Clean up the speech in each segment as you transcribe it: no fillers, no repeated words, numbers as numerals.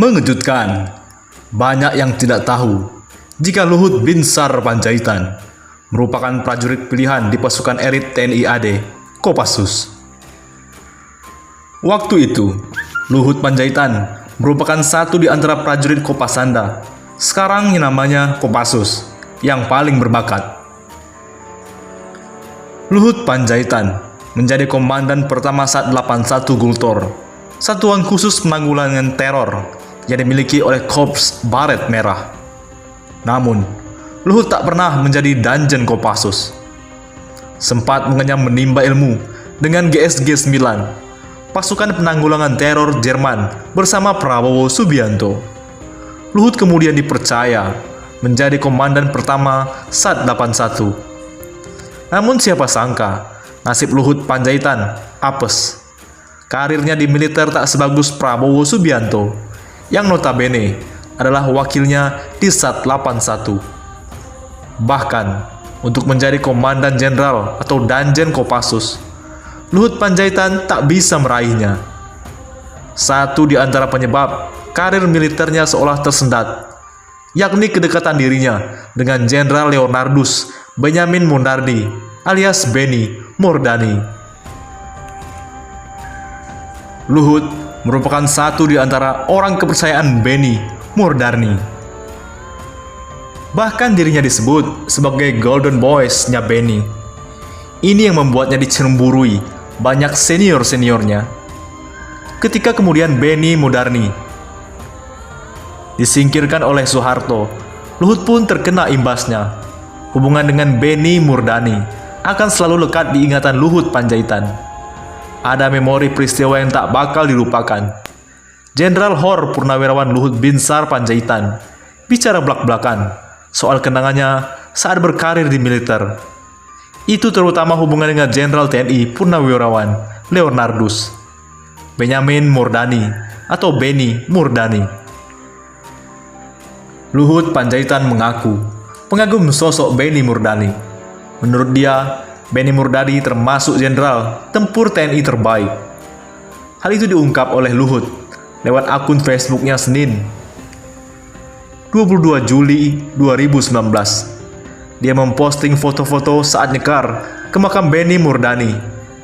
Mengejutkan, banyak yang tidak tahu jika Luhut Binsar Panjaitan merupakan prajurit pilihan di pasukan elit TNI AD Kopassus. Waktu itu, Luhut Panjaitan merupakan satu di antara prajurit Kopasanda, sekarang yang namanya Kopassus, yang paling berbakat. Luhut Panjaitan menjadi komandan pertama Sat 81 Gultor, satuan khusus penanggulangan teror yang dimiliki oleh Korps Baret Merah. Namun, Luhut tak pernah menjadi Danjen Kopassus. Sempat mengenyam menimba ilmu dengan GSG 9, pasukan penanggulangan teror Jerman bersama Prabowo Subianto. Luhut kemudian dipercaya menjadi komandan pertama Sat 81. Namun siapa sangka, nasib Luhut Panjaitan apes. Karirnya di militer tak sebagus Prabowo Subianto, yang notabene adalah wakilnya di Sat 81. Bahkan, untuk menjadi komandan jenderal atau Danjen Kopassus, Luhut Panjaitan tak bisa meraihnya. Satu di antara penyebab karir militernya seolah tersendat, yakni kedekatan dirinya dengan Jenderal Leonardus Benyamin Munardi alias Benny Murdani. Luhut merupakan satu di antara orang kepercayaan Benny Murdani. Bahkan dirinya disebut sebagai Golden Boys-nya Benny. Ini yang membuatnya dicemburui banyak senior-seniornya. Ketika kemudian Benny Murdani disingkirkan oleh Soeharto, Luhut pun terkena imbasnya. Hubungan dengan Benny Murdani akan selalu lekat di ingatan Luhut Panjaitan. Ada memori peristiwa yang tak bakal dilupakan. Jenderal Hor Purnawirawan Luhut Binsar Panjaitan bicara belak-belakan soal kenangannya saat berkarir di militer. Itu terutama hubungan dengan Jenderal TNI Purnawirawan Leonardus Benyamin Murdani atau Benny Murdani. Luhut Panjaitan mengaku pengagum sosok Benny Murdani. Menurut dia, Benny Murdani termasuk jenderal tempur TNI terbaik. Hal itu diungkap oleh Luhut lewat akun Facebooknya Senin 22 Juli 2019. Dia memposting foto-foto saat nyekar ke makam Benny Murdani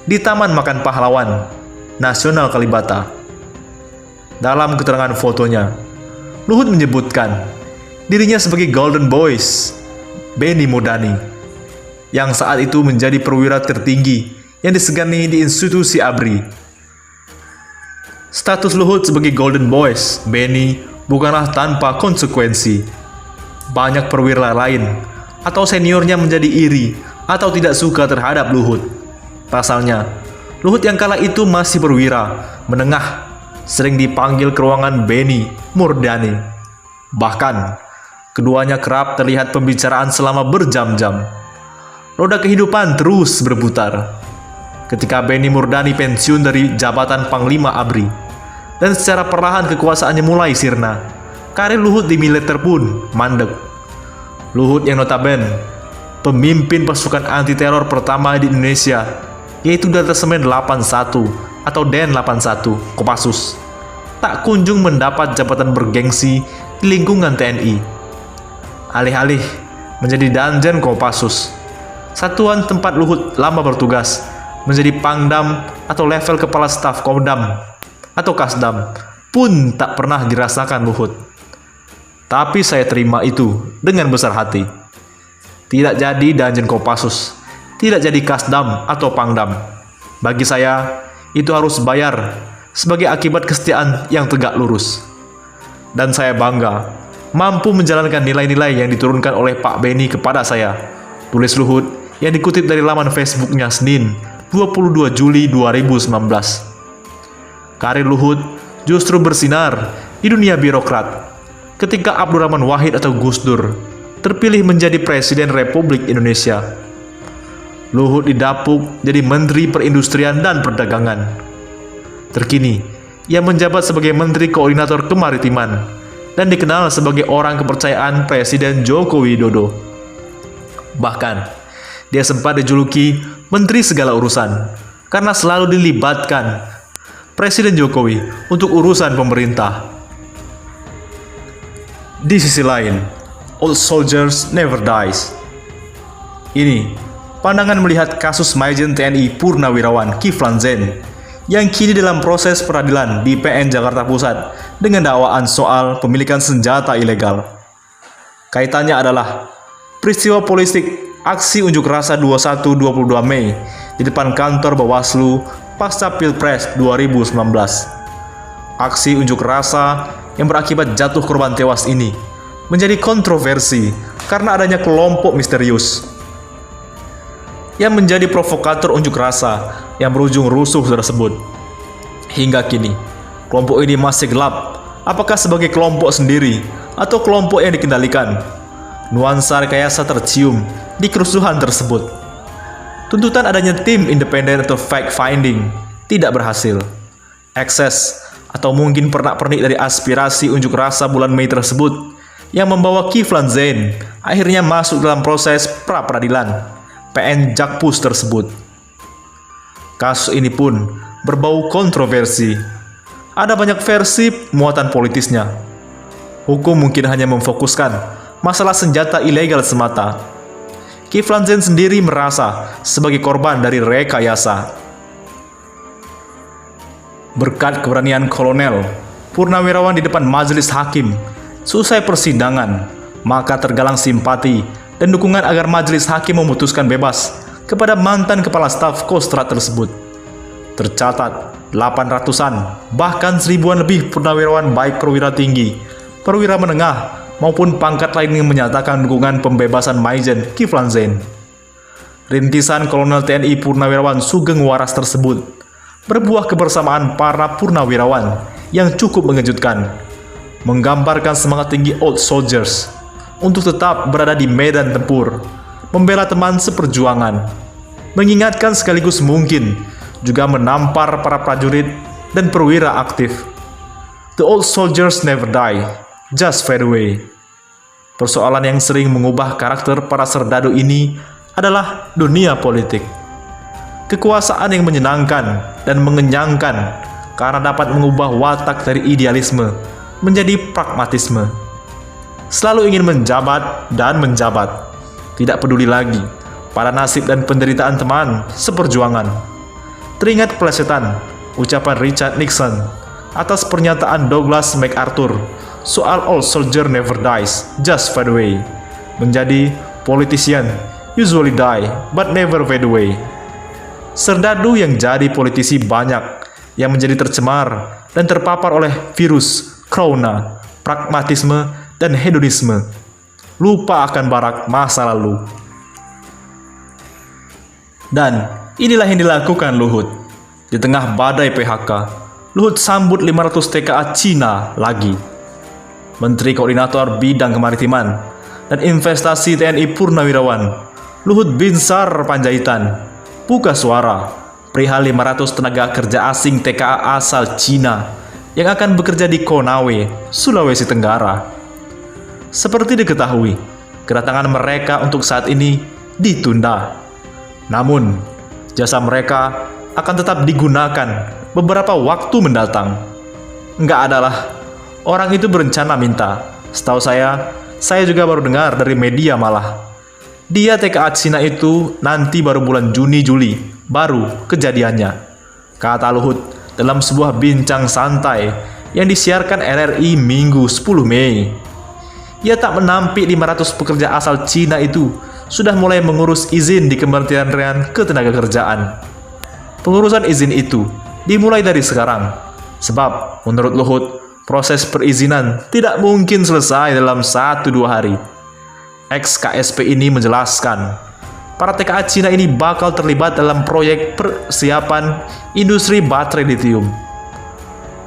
di Taman Makan Pahlawan Nasional Kalibata. Dalam keterangan fotonya, Luhut menyebutkan dirinya sebagai Golden Boys Benny Murdani, yang saat itu menjadi perwira tertinggi yang disegani di institusi ABRI. Status Luhut sebagai Golden Boys Benny bukanlah tanpa konsekuensi. Banyak perwira lain atau seniornya menjadi iri atau tidak suka terhadap Luhut. Pasalnya, Luhut yang kala itu masih perwira menengah sering dipanggil ke ruangan Benny Murdani. Bahkan, keduanya kerap terlihat pembicaraan selama berjam-jam. Roda kehidupan terus berputar. Ketika Benny Murdani pensiun dari jabatan Panglima ABRI dan secara perlahan kekuasaannya mulai sirna, karir Luhut di militer pun mandek. Luhut yang notabene pemimpin pasukan anti-teror pertama di Indonesia, yaitu Detasemen 81 atau Den 81 Kopassus, tak kunjung mendapat jabatan bergengsi di lingkungan TNI. Alih-alih menjadi Danjen Kopassus, satuan tempat Luhut lama bertugas, menjadi Pangdam atau level Kepala Staf Kodam atau Kasdam, pun tak pernah dirasakan Luhut. Tapi saya terima itu dengan besar hati. Tidak jadi Danjen Kopassus, tidak jadi Kasdam atau Pangdam. Bagi saya, itu harus bayar sebagai akibat kesetiaan yang tegak lurus. Dan saya bangga mampu menjalankan nilai-nilai yang diturunkan oleh Pak Benny kepada saya, tulis Luhut yang dikutip dari laman Facebooknya Senin 22 Juli 2019. Karir Luhut justru bersinar di dunia birokrat ketika Abdurrahman Wahid atau Gus Dur terpilih menjadi Presiden Republik Indonesia. Luhut didapuk jadi Menteri Perindustrian dan Perdagangan. Terkini, ia menjabat sebagai Menteri Koordinator Kemaritiman dan dikenal sebagai orang kepercayaan Presiden Joko Widodo. Bahkan, dia sempat dijuluki Menteri Segala Urusan karena selalu dilibatkan Presiden Jokowi untuk urusan pemerintah. Di sisi lain, old soldiers never dies. Ini pandangan melihat kasus Maijen TNI Purnawirawan Kiflan Zain yang kini dalam proses peradilan di PN Jakarta Pusat dengan dakwaan soal pemilikan senjata ilegal. Kaitannya adalah peristiwa politik aksi unjuk rasa 21-22 Mei di depan kantor Bawaslu pasca Pilpres 2019. Aksi unjuk rasa yang berakibat jatuh korban tewas ini menjadi kontroversi karena adanya kelompok misterius yang menjadi provokator unjuk rasa yang berujung rusuh tersebut. Hingga kini, kelompok ini masih gelap apakah sebagai kelompok sendiri atau kelompok yang dikendalikan. Nuansa rekayasa tercium di kerusuhan tersebut. Tuntutan adanya tim independen atau fact-finding tidak berhasil. Ekses atau mungkin pernak-pernik dari aspirasi unjuk rasa bulan Mei tersebut yang membawa Kiflan Zain akhirnya masuk dalam proses pra-peradilan PN Jakpus tersebut. Kasus ini pun berbau kontroversi. Ada banyak versi muatan politisnya. Hukum mungkin hanya memfokuskan masalah senjata ilegal semata. Kiflan Zain sendiri merasa sebagai korban dari rekayasa. Berkat keberanian Kolonel Purnawirawan di depan majelis hakim, selesai persidangan, maka tergalang simpati dan dukungan agar majelis hakim memutuskan bebas kepada mantan kepala staf Kostrad tersebut. Tercatat 800-an, bahkan 1000-an lebih purnawirawan baik perwira tinggi, perwira menengah, maupun pangkat lain yang menyatakan dukungan pembebasan Maijen Kiflan Zain. Rintisan Kolonel TNI Purnawirawan Sugeng Waras tersebut berbuah kebersamaan para purnawirawan yang cukup mengejutkan, menggambarkan semangat tinggi old soldiers untuk tetap berada di medan tempur, membela teman seperjuangan, mengingatkan sekaligus mungkin juga menampar para prajurit dan perwira aktif. The old soldiers never die, just fade away. Persoalan yang sering mengubah karakter para serdadu ini adalah dunia politik. Kekuasaan yang menyenangkan dan mengenyangkan karena dapat mengubah watak dari idealisme menjadi pragmatisme. Selalu ingin menjabat dan menjabat, tidak peduli lagi pada nasib dan penderitaan teman seperjuangan. Teringat pelesetan ucapan Richard Nixon atas pernyataan Douglas MacArthur soal all soldier never dies, just fade away, menjadi politician usually die but never fade away. Serdadu yang jadi politisi banyak yang menjadi tercemar dan terpapar oleh virus corona, pragmatisme dan hedonisme, lupa akan barak masa lalu. Dan inilah yang dilakukan Luhut. Di tengah badai PHK, Luhut sambut 500 TKA Cina lagi. Menteri Koordinator Bidang Kemaritiman dan Investasi TNI Purnawirawan Luhut Binsar Panjaitan buka suara perihal 500 tenaga kerja asing TKA asal Cina yang akan bekerja di Konawe, Sulawesi Tenggara. Seperti diketahui, kedatangan mereka untuk saat ini ditunda. Namun, jasa mereka akan tetap digunakan beberapa waktu mendatang. Enggak adalah orang itu berencana minta. Setahu saya juga baru dengar dari media malah. Dia TKA Cina itu nanti baru bulan Juni-Juli, baru kejadiannya, kata Luhut dalam sebuah bincang santai yang disiarkan RRI Minggu 10 Mei. Ia tak menampik 500 pekerja asal Cina itu sudah mulai mengurus izin di Kementerian Ketenagakerjaan. Pengurusan izin itu dimulai dari sekarang, sebab menurut Luhut, proses perizinan tidak mungkin selesai dalam 1-2 hari. Ex-KSP ini menjelaskan, para TKA Cina ini bakal terlibat dalam proyek persiapan industri baterai litium.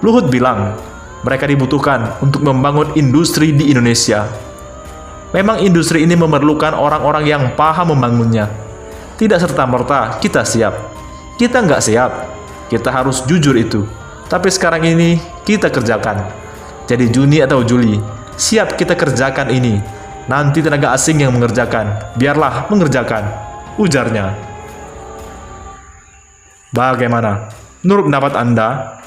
Luhut bilang, mereka dibutuhkan untuk membangun industri di Indonesia. Memang industri ini memerlukan orang-orang yang paham membangunnya. Tidak serta-merta kita siap. Kita nggak siap. Kita harus jujur itu. Tapi sekarang ini kita kerjakan. Jadi Juni atau Juli, siap kita kerjakan ini. Nanti tenaga asing yang mengerjakan. Biarlah mengerjakan, ujarnya. Bagaimana? Menurut pendapat Anda?